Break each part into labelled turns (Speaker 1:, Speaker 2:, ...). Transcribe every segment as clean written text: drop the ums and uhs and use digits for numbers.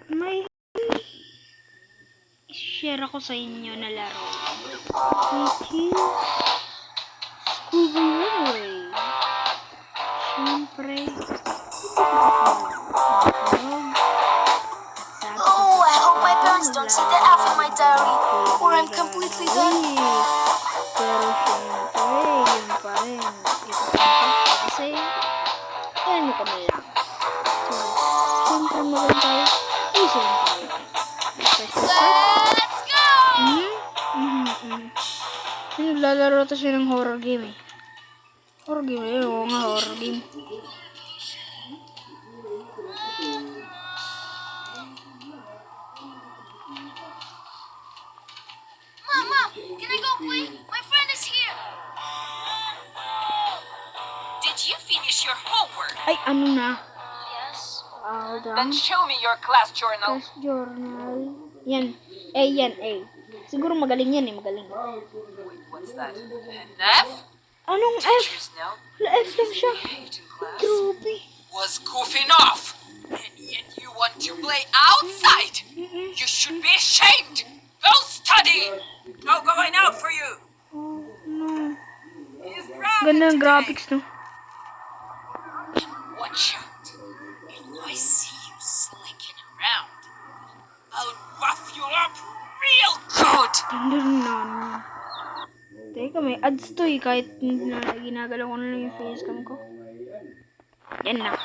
Speaker 1: may share ako sa inyo na laro. Which is Scooby Runaway. Siyempre.
Speaker 2: Oh, I hope my parents don't see that half of my diary, or I'm completely done.
Speaker 1: Pero siyempre, yun pa rin. Kasi, yan ko na lang. So, siyempre maganda tayo. Isin tayo.
Speaker 2: Let's go!
Speaker 1: Naglalaro to siya ng horror game eh. Horror game eh. Oo nga, horror game.
Speaker 2: Mama, can I go play? My friend is here.
Speaker 3: Did you finish your homework?
Speaker 1: Ay, ano na?
Speaker 2: Yes.
Speaker 1: Hold
Speaker 3: Then
Speaker 1: on.
Speaker 3: show me your class journal.
Speaker 1: Class journal. Yan. A yan, A. Siguro magaling yan eh, magaling.
Speaker 3: Wait, what's that? An F?
Speaker 1: Anong F?
Speaker 3: Teacher's note?
Speaker 1: Wala F lang siya.
Speaker 3: Behaved in class?
Speaker 1: Grabe.
Speaker 3: Was goofing off. And yet you want to play outside. You should be ashamed. Go study. No going out for you.
Speaker 1: Oh, no.
Speaker 3: He's grounded
Speaker 1: Ganda ng
Speaker 3: today.
Speaker 1: graphics, no?
Speaker 3: Watch out. If I see you slinking around, I'll rough you up real good.
Speaker 1: Tindanan. Teka, may ads to eh. Kahit ginagalaw ko na lang yung facecam ko. Yan na.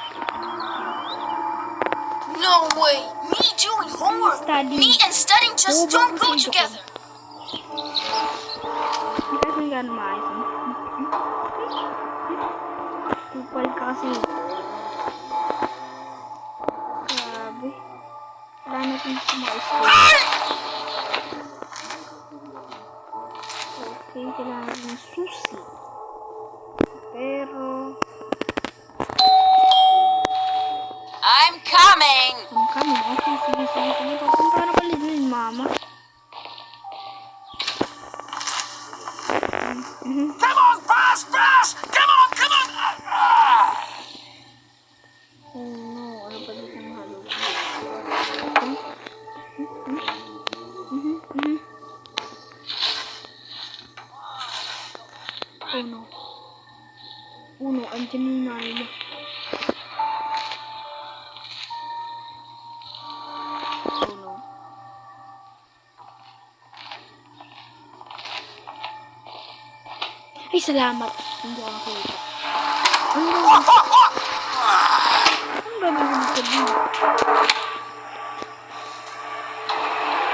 Speaker 2: No way. Me doing homework.
Speaker 1: Study.
Speaker 2: Me and studying just don't go together.
Speaker 1: Hindi kasi gano'n maayos. Tupal ka kasi. Grabe. Wala natin sumaisip. Okay, kailangan natin ng susi. Pero,
Speaker 3: I'm coming.
Speaker 1: ang kami. Okay, sige. Papunta na pala din, mama.
Speaker 3: Come on, pass. Come on.
Speaker 1: Oh no, ano pa dito ang halo? Oh no. Oh no, andyan yung nanay mo. Oh no. Ay, salamat. Hindi ako nakita. Ang gagawin ko din.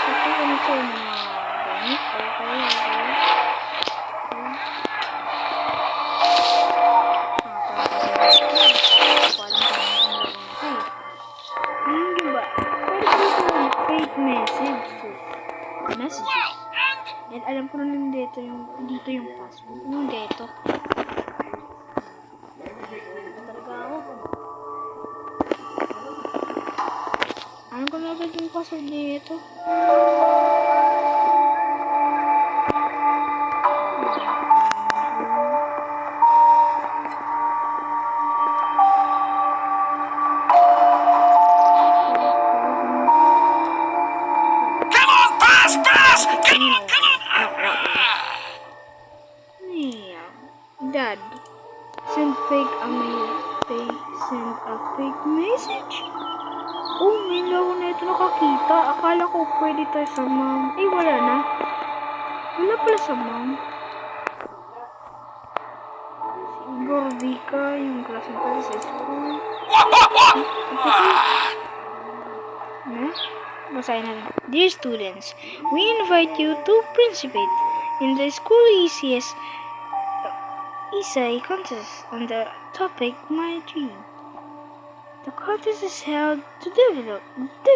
Speaker 1: Ito ganito yung mga gamit. Okay. Fake messages. And alam ko na lang dito yung password. Yung dito. Talaga ako. Alam ko na agad yung password dito.
Speaker 3: Come on, pass.
Speaker 1: Yeah. Dad, send a fake message? Oh, may laro na ito nakakita. Akala ko pwede tayo sa mom. Eh, wala na. Wala pala sa mom. Siguro di ka yung klase tayo sa school. Basahin natin. Dear students, we invite you to participate in the school essay contest on the topic My Dream. The contest is held to develop the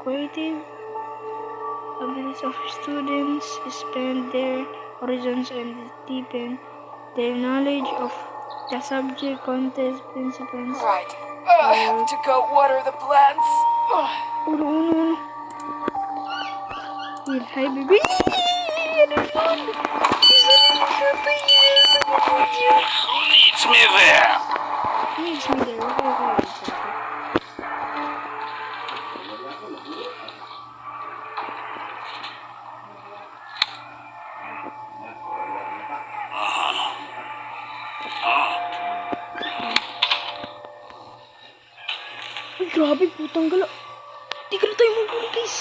Speaker 1: creative abilities of students, expand their horizons, and deepen their knowledge of the subject contest principles.
Speaker 3: Right. I have to go water the plants.
Speaker 1: Uno. Hi, baby.
Speaker 3: Who needs me there?
Speaker 1: Needs me there. Okay. Ay, grabe, putang gala. Di ka na tayo mahuli, guys.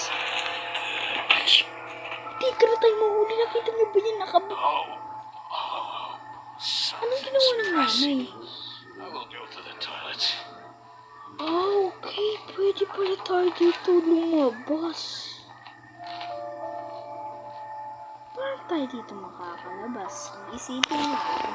Speaker 1: Di ka na tayo mahuli. Nakita niyo ba yan? Anong ginawa ng nanay?
Speaker 4: I will go to the toilet.
Speaker 1: Okay. Pwede pala tayo dito lumabas. Paano tayo dito makakalabas? Isipin natin.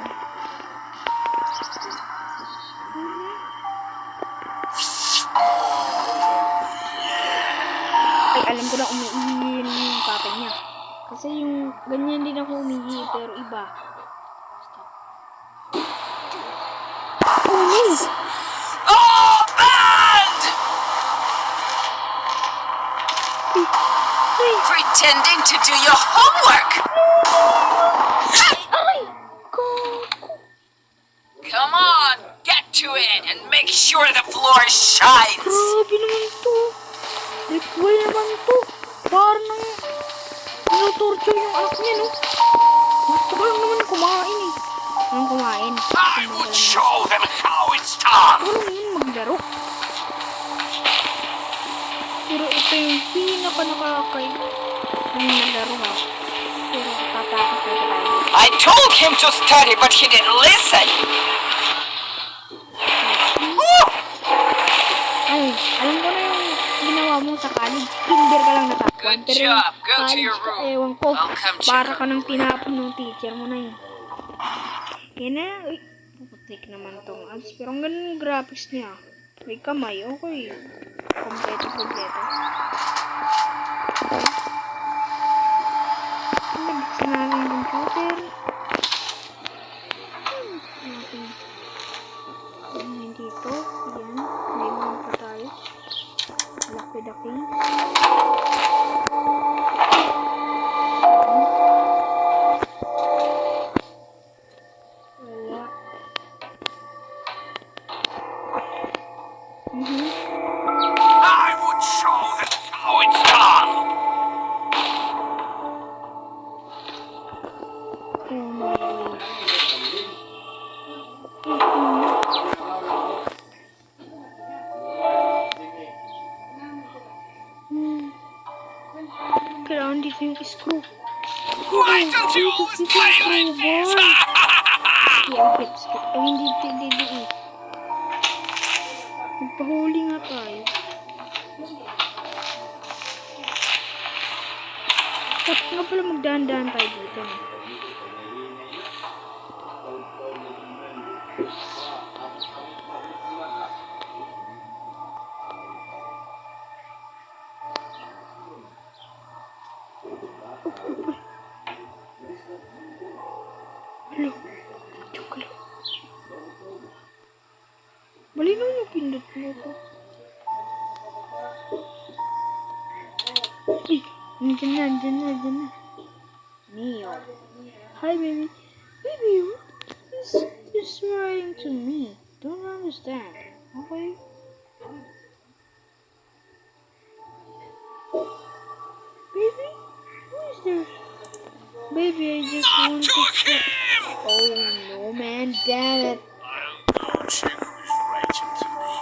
Speaker 1: Ay, alam ko na umiihi yung tatay niya. Kasi yung ganyan din ako umiihi, pero iba. Oh no!
Speaker 3: Oh, banned!
Speaker 1: Ay!
Speaker 3: Pretending to do your homework!
Speaker 1: Ay!
Speaker 3: Come on, get to it and make sure the floor shines!
Speaker 1: Grabe naman to. Ritual naman to. Parang nang torture yung anak niya, no? Gusto ko lang naman kumain eh. Anong kumain?
Speaker 4: I would show them how it's done.
Speaker 1: Ano naman maglaro? Pero ito yung pinaka nakakay ng nalaro ha. Pero tatakas na tayo.
Speaker 3: I told him to study, but he didn't listen!
Speaker 1: Ay, alam ko na yung ginawa mo sa college. Kinder ka lang natakpan.
Speaker 3: Good
Speaker 1: Pero yung
Speaker 3: job. Go to
Speaker 1: college
Speaker 3: your
Speaker 1: ka,
Speaker 3: room.
Speaker 1: ewan ko.
Speaker 3: I'll come check
Speaker 1: Para ka
Speaker 3: on
Speaker 1: nang
Speaker 3: you.
Speaker 1: tinapon ng teacher mo na yun. Yan na. Uy, puputik naman tong ads. Pero ang ganda ng graphics niya. May kamay. Okay. Kompleto. Nabuksan namin yung computer. Natin dito. Yan. May mga pa tayo. Laki-laki. Wala.
Speaker 4: I would show them how it's done.
Speaker 1: Oh my God. Kailangan dito yung screw.
Speaker 4: Why don't you always play like this?
Speaker 1: Skip. Ay, hindi. Magpahuli nga tayo. Dapat nga pala magdahan-dahan tayo dito. No? Hello. Joke lang. Malinaw yung pindot mo ko. Ay, andyan na. Neo. Hi, baby. Baby, what is writing to me? Don't understand. Okay? Baby? Who is this? Baby, I just want to check. Oh no, man, damn it.
Speaker 4: I'll go check who's writing to me.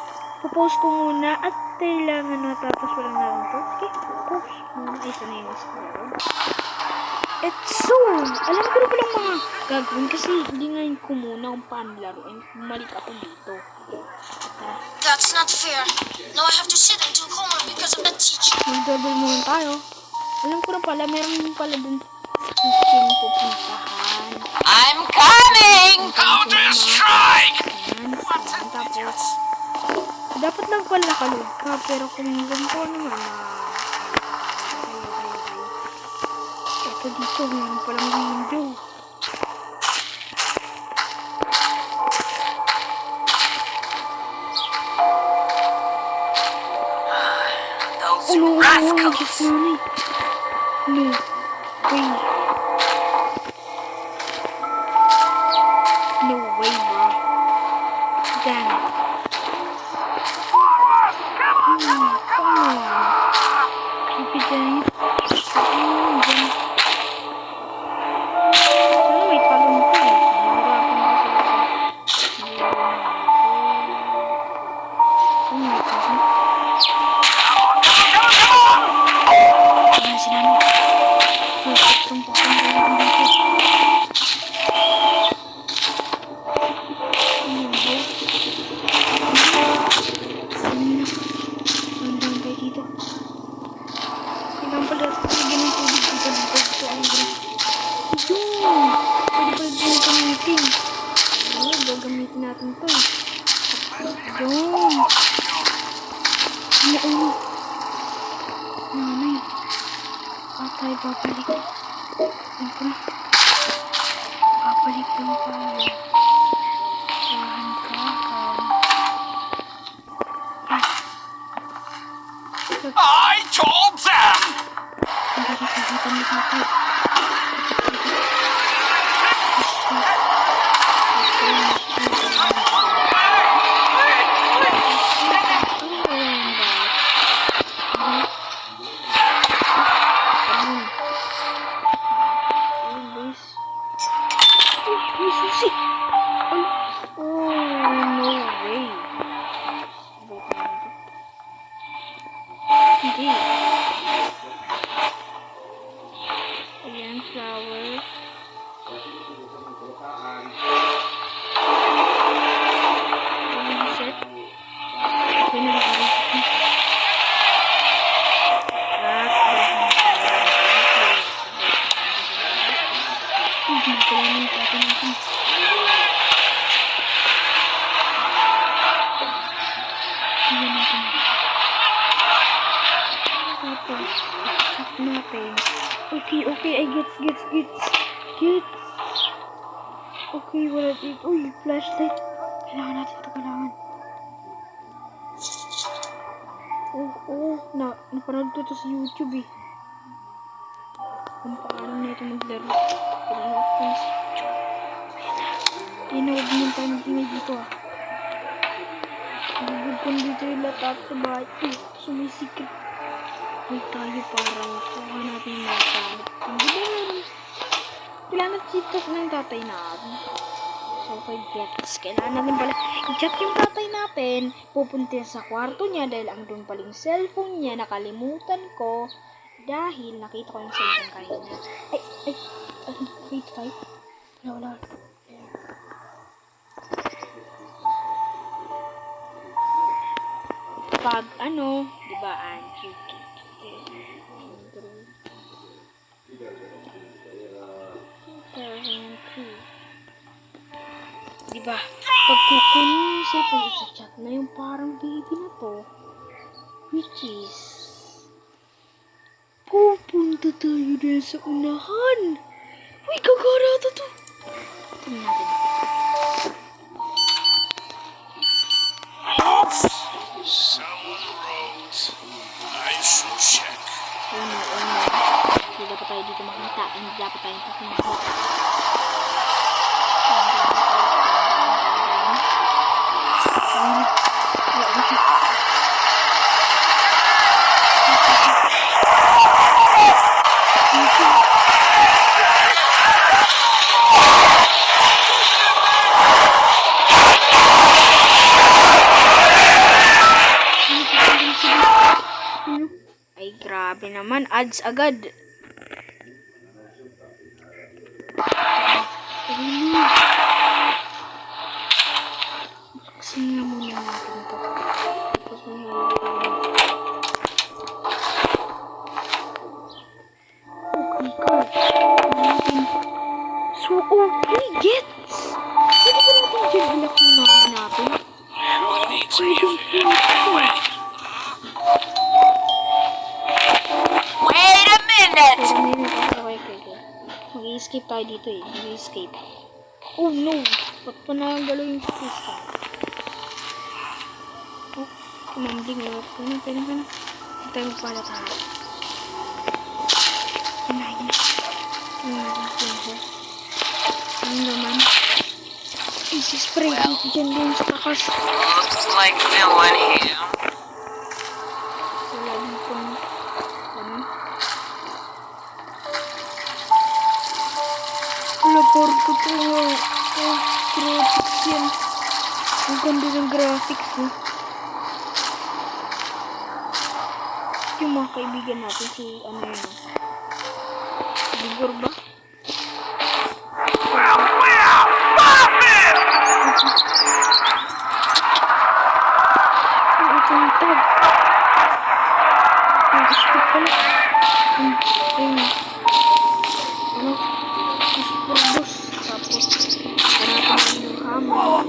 Speaker 1: Popost ko muna at kailangan natapos pa lang natin to. Okay, post muna. Ay, sanay na sa laro. It's so, alam ko na palang mga gagawin kasi hindi ngayon ko muna kung paano laruin. Bumalik ako dito.
Speaker 2: That's not fair. Now I have to sit and do homework because of that teacher.
Speaker 1: Mag-double muna tayo. Alam ko na pala, meron pala dun yung pupuntahan.
Speaker 3: I'm coming!
Speaker 4: Counter strike!
Speaker 1: Ayan, tapos dapat lang pala nakaload ka, pero kung ganito naman ito dito, meron palang window.
Speaker 3: Those
Speaker 1: Oh no,
Speaker 3: rascals!
Speaker 1: just nanay. No, way. No way, bro. Damn it. Ano? Nanay. Patay, babalik. Ako na. Babalik lang tayo. Tahan ka.
Speaker 4: I told them!
Speaker 1: Hindi nakikita mo sa akin. Ayan, flower. Ayan, set. Okay na ba? Tapos, check natin. Okay, I gets. Okay, wala dito. Uy, flashlight. Kailangan natin ito, kailangan. Napanood ko ito sa YouTube eh. Kung paano na ito maglaro. Kailangan ko sa YouTube. Tinawag mo tayo mag-ingay dito ah. Nagugod ko dito yung laptop sa bahay. Sumisikip. May tayo parang kuha natin yung mga gamit. Hindi ba yun? Kailangan i-chat ng tatay natin. So, okay, gets. Kailangan natin pala i-chat yung tatay natin. Pupunta sa kwarto niya dahil ang doon paling cellphone niya. Nakalimutan ko dahil nakita ko yung cellphone kanina. Wait, tayo. Wala. Pag diba, diba, pag kukunin siya pag isa-chat na yung parang baby na to, which is pupunta tayo din sa unahan. Uy, kagarata to. Tingnan natin.
Speaker 4: Someone wrote, I should check.
Speaker 1: Hindi dapat tayo dito makita. Hindi dapat tayo dito makita. Ay, grabe naman. Ads agad. Kasi nga muna natin ito. Tapos may so, okay, gets! Pwede ba natin dyan anak ng mga natin?
Speaker 4: Who needs anything anyway?
Speaker 3: Wait a minute!
Speaker 1: Okay. Mag-i-escape tayo dito eh. Mag-i-escape. Oh no! Ba't pa nagalaw yung system? Oh, kumambling o. Pwede. Ito tayo pala tayo. Yun na. Ano naman? Isi-spray dito dyan din sa takas.
Speaker 3: Looks like no one here.
Speaker 1: Wala dito. Wala, parang ito nga. Graphics yan. Ang ganda ng graphics eh. Yung mga kaibigan natin si ano yun. Bigor ba? Ito yung tab. Skip pala. Purbos. Tapos, hanapin yung hammer.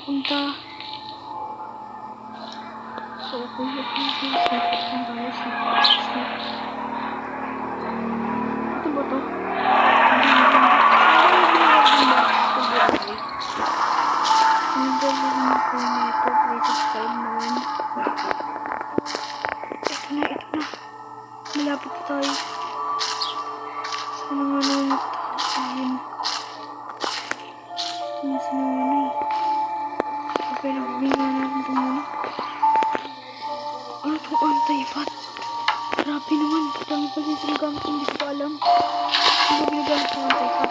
Speaker 1: napunta? So, kung sniper tayo, sniper. Ito ba to? Ito na. Malapit na tayo. Sana nga naman matatayin. Nasa na nga na eh. Okay, nagbinga natin ito muna. Ano itong anti-fat? Grabe naman. Dami pa rin itong gamit. Hindi ko pa alam. Hindi ko ginagamit itong anti-fat.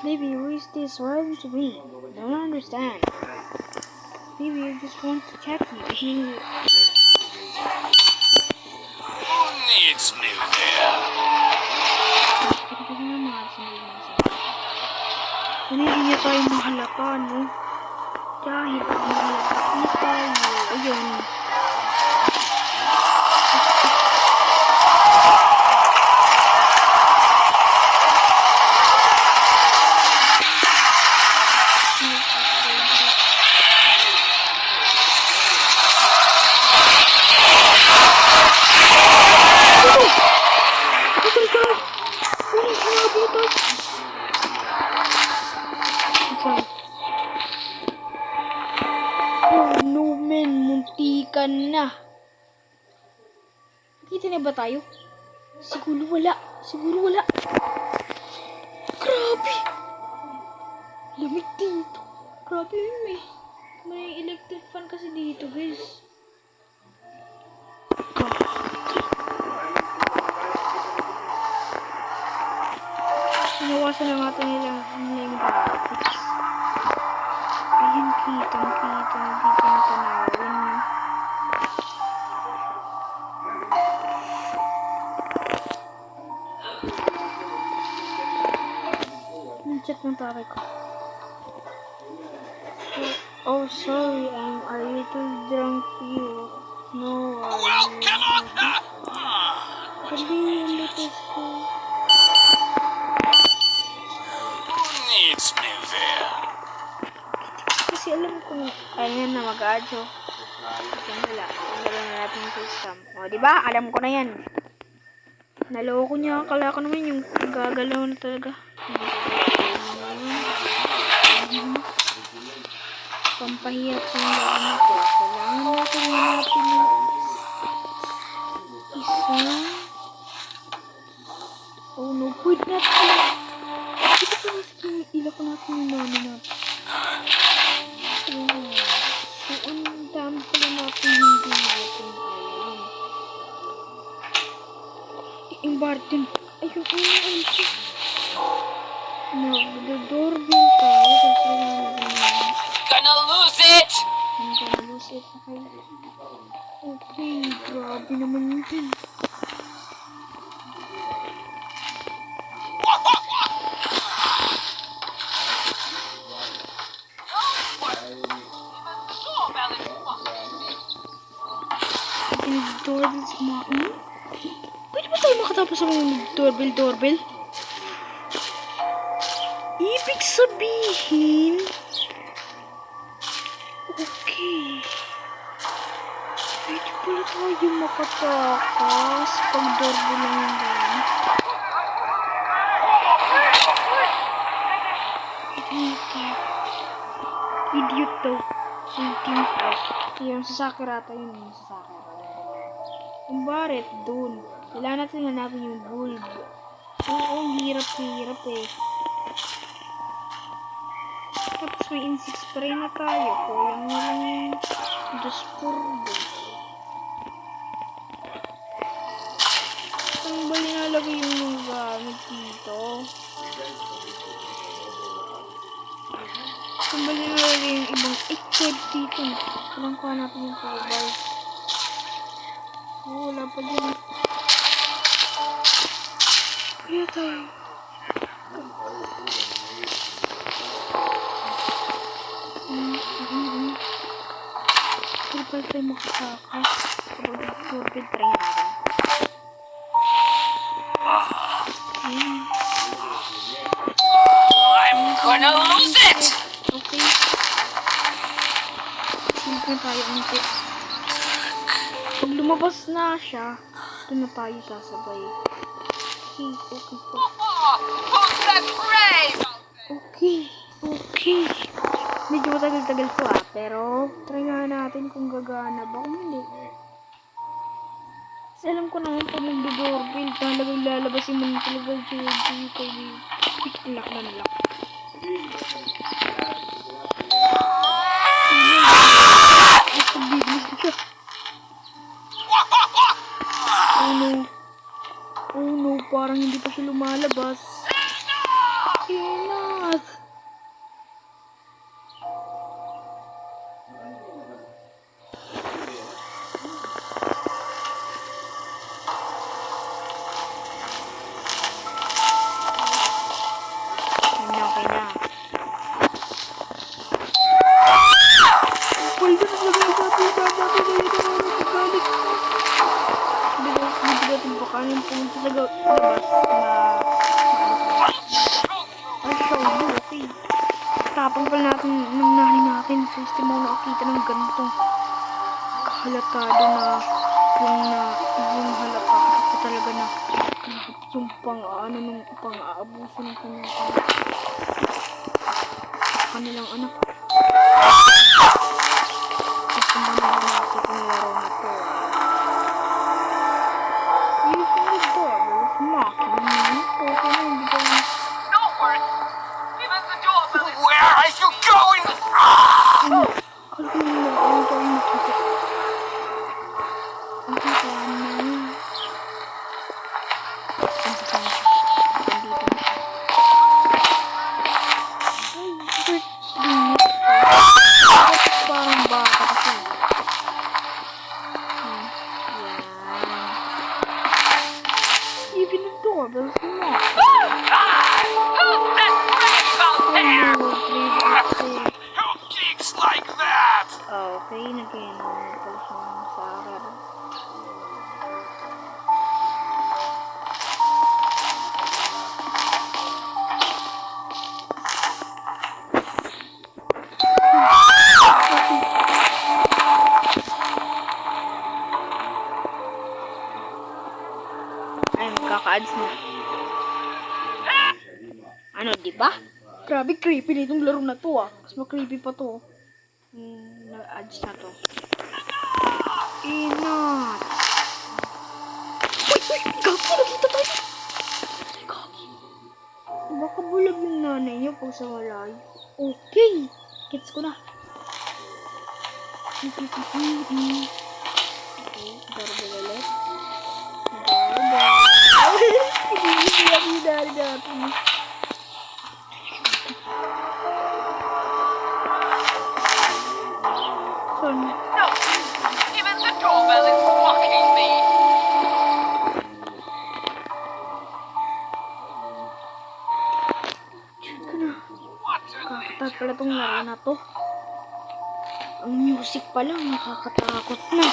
Speaker 1: Maybe you waste this right to me. I don't understand. Maybe you just want to check me.
Speaker 4: Who needs me there?
Speaker 1: Kung hindi niya tayo mahalata, no? Dahil mahalata niya tayo. Ayun. Oh no men, muntikan na. Nakita na ba tayo? Siguro wala. Grabe. Lamig dito. Grabe yun may electric fan kasi dito guys. Sinawasan lang natin nila yung graphics. Ayun, kitang-kita dito yung tanawin. Check ng tatay ko. Oh, sorry, I'm a little drunk you. No,
Speaker 4: Welcome!
Speaker 1: sabihin mo ito ko.
Speaker 4: Who needs me there?
Speaker 1: Kasi alam ko na, ayan na mag-adjo. Yan wala. Tanggalan na natin yung facecam. O, diba? Alam ko na yan. Naloko niya. Akala ko naman yung gagalaw na talaga. Pampahirap ng gamit ko. Kailangan natin hanapin yung isa. Oh no, pwede natin pala. Ito pa yung ila ko natin yung nani natin. Oh. So, ang dami pala natin hindi natin alam. Yung Barton. Ay, yung ito. Nagdo-doorbell tayo. Kasi
Speaker 3: Gonna lose it!
Speaker 1: Okay, grabe naman yun. Doorbell sa mga pwede ba tayo makatapos sa mga doorbell? Ibig sabihin okay. Pwede pala tayo makatakas pag doorbell lang yung gano'n. Idiot daw. Yung team fight. Yung sasakir ata yun. Yung sasakir. Yung Barret dun. Kailangan natin hanapin yung bulb. Oo, hirap eh. Tapos may insect spray na tayo. Kulang na lang yung dos por dos. Saan ba ba nilalagay yung mga gamit dito? Saan ba nilalagay yung ibang equip dito? Kailangan ko hanapin yung cobalt. Oh, wala pa dyan. Kaya tayo. Hindi pa tayo makatakas. Kapag nag-orbit, try natin.
Speaker 3: I'm gonna lose it!
Speaker 1: Okay. Silip na tayo unti. Pag lumabas na siya, doon na tayo sasabay. Okay, okay po.
Speaker 3: Who's that brave?
Speaker 1: Okay. Medyo matagal-tagal po pero try nga natin kung gagana ba. Kung hindi. Kasi alam ko naman pag nag-doorbell, talagang lalabasin mo na talaga dito. Lock na lock. Basta biblis na siya. Oh no, parang hindi pa siya lumalabas. Inat! Okay na. Pwede na lagay sa atin dito na nagagalit. Hindi natin bakanin pumunta sa labas na show mo, okay. Tapang pala natin ng nanay natin. So, hindi mo nakakita ng ganito. Kahalatado na yung halata. Kasi talaga na yung pang-aabuso ng kanilang anak. At kung ano na natin kung laro na to. Yung doorbell, mocking me. Okay na, hindi ko yung
Speaker 3: Don't worry. Even the doorbell is...
Speaker 4: Where are you going?
Speaker 1: ano ko yung makita. Ang kita na. Nandito na siya. Ay, parang bata kasi. Yan. Even the doorbell's not.
Speaker 3: Who's that brave out there?
Speaker 4: Who kicks like that?
Speaker 1: Okay, nag-inom pala siya sa akin. Ay, magkaka-ads na. Ano, diba? Grabe, creepy na itong laro na to ah. Mas ma-creepy pa to. Na-ads na to. Inat! Uy! Gagi! Nakita tayo! Gagi! Baka bulag yung nanay niyo pag sa walay. Okay! Gets ko na. Okay, doorbell ulit. Doorbell! Hindi dari natin. Son.
Speaker 3: No. Even the doorbell is mocking me.
Speaker 1: Check ko na.
Speaker 3: What a
Speaker 1: Kakatat pala tong laro na to. Ang music pa lang nakakatakot na.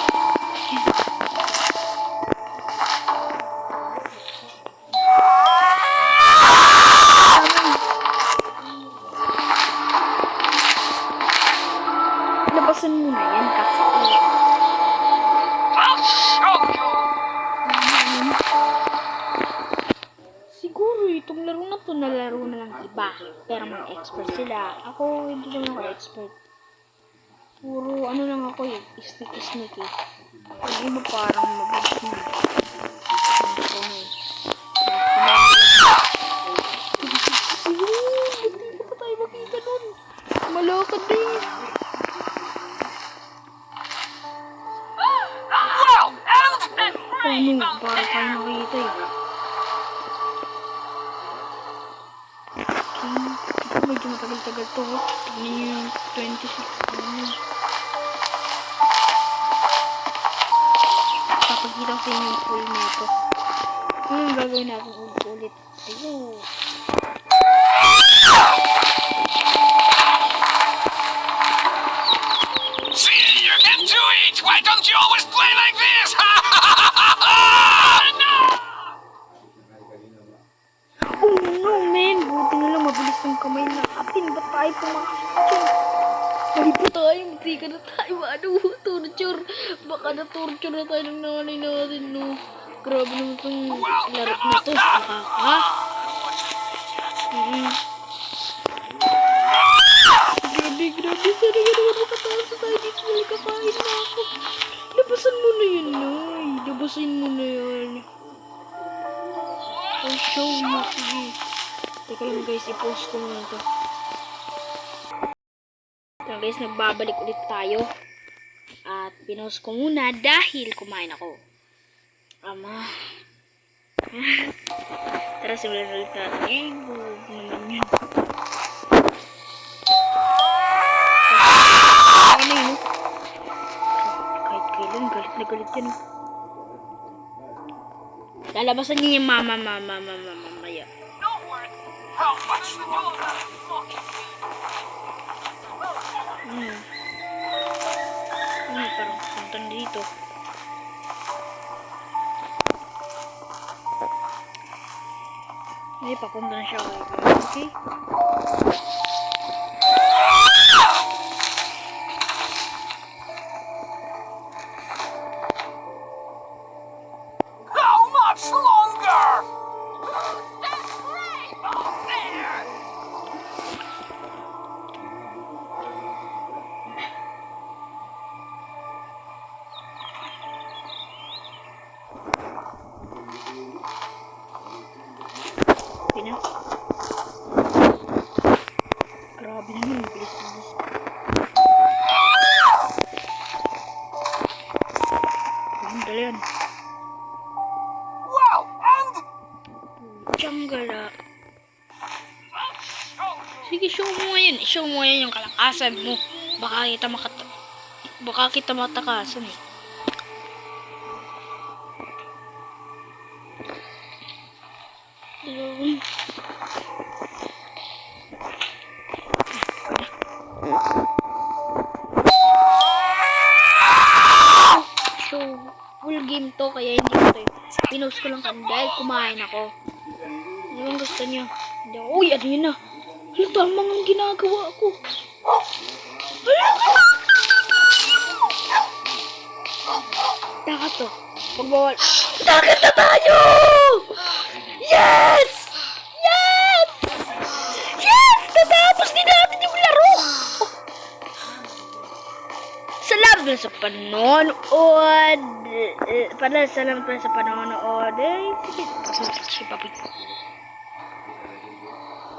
Speaker 1: Labasan mo na yan kasi.
Speaker 3: I'll show you.
Speaker 1: Siguro itong laro na to nalaro na lang iba. Pero mga expert sila. Ako hindi naman ako expert. Puro ano lang ako eh. Isnik eh. Yung iba parang mabilis na. Hindi pa tayo makita nun. Malakad din.
Speaker 3: Well, and
Speaker 1: Ano, parang tayo makita eh. medyo matagal-tagal to. Tignan nyo yung 26. Papagkita ko sa inyo yung full nito. Anong gagawin natin ulit? Ayun.
Speaker 4: See, you can do it! Why don't you always play like this?
Speaker 1: Oh no, man! Buti na lang mabilis ng kamay natin. Ba't tayo pumakasyon? Mali pa tayo. Magtika na tayo. Ano? Torture. Baka na-torture na tayo ng nanay natin, no? Grabe naman itong larap na to. Nakaka. Grabe. Sana nga naman makataas na tayo dito. Kakain na ako. Labasan mo na yun, Noy. Labasin mo na yan. I'll show you. Sige. Teka lang guys, i-post ko muna ito. So guys, nagbabalik ulit tayo. At pinost ko muna dahil kumain ako. Ama. Tara, simulan ulit natin. Eh, boob naman yun. Ano yun? Kahit kailan, galit na galit yan. Lalabasan niya yung mamaya.
Speaker 4: Don't worry. How much to do that?
Speaker 1: Parang punta na dito. Ay, papunta na siya. Okay.
Speaker 4: How much longer? That's right! Oh, there!
Speaker 1: Pina. Grabe naman, bilis. Dali yan.
Speaker 4: Well, and
Speaker 1: Tiyangala.
Speaker 4: I'll show you.
Speaker 1: Sige, show mo ngayon. Show mo ngayon yung kalakasan mo. Baka kita matakasan eh. So, full game to kaya hindi ko to. Pinost ko lang kanina dahil kumain ako. Ano bang gusto niyo? Hindi ako. Uy, ano yun na? Ano tama ang ginagawa ko? Dakat to. Pagbawal. Dakat na tayo! Yes! Yes! Yes! Natapos din natin yung laro! Salamat sa panonood. Salamat sa panonood. Sige, papi.